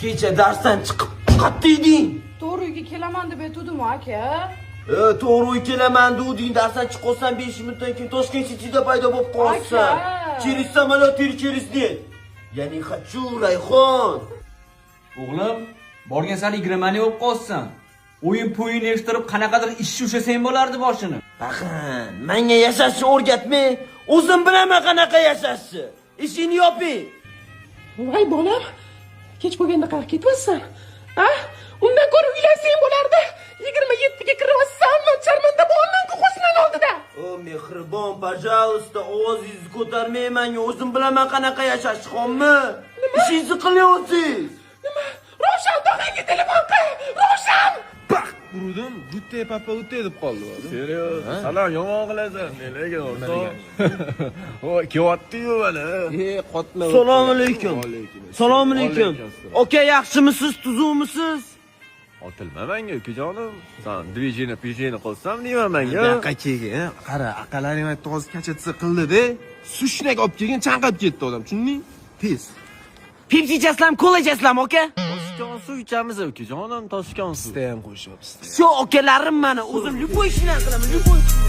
kecha darsdan chiqib qayerda eding? To'g'ri uyga kelaman deb aytdim aka. To'g'ri kelaman degding, darsdan chiqolsan 5 minutdan keyin Toshkent ichida paydo bo'lib qolsan. Через самолет или через нет? Я не хочу, Rayhon. O'g'lim, borgan sari 20 bo'lib qolsan. O'yin-po'yin eshittirib qanaqadir ishni ushlasang bo'lardi boshini. Baxan, menga yashashni o'rgatma. O'zim bilaman qanaqa yashashni. Ishingni yoping. Voy bolam, kech bo'lganda qayerga ketyapsan? Undan ko'ra uylansang bo'lardi. 27 ga kiryapsan, sharmanda bo'lmayman-ku qo'shnilar oldida. O mehribon, pожалуйста, ovozingizni ko'tarmang menga. O'zim bilaman qanaqa yashashni, xonmi? Ishingizni qilyapsiz. Nima? Ravshan tog'angga telefon qil. Ravshan! Bak urdim, gutte papa gutte deb qoldi. Serios? Salom, yomon qilasan. Nega o'rtoq? Voy, kelyapti-yu mana. Qotma. Assalomu alaykum. Assalomu alaykum. Aka, yaxshimisiz, tuzukmisiz? Otilma menga, ukajonim. Sen dvijeni qilsam deyman menga. Yo'q, keyin, qara, aqalaring aytdi hozir kachatsa qildi-da. Sushnak olib kelgan chanqab ketdi odam, tushunding? Tez. Pepsi ichasizlarmi, kola ichasizlarmi, aka? Toshkent suv ichamiz ukajonim, Toshkent suv. Sistem qo'shyapsiz. Shu akalarim mana, o'zim любой ishni qilaman, любой ishni.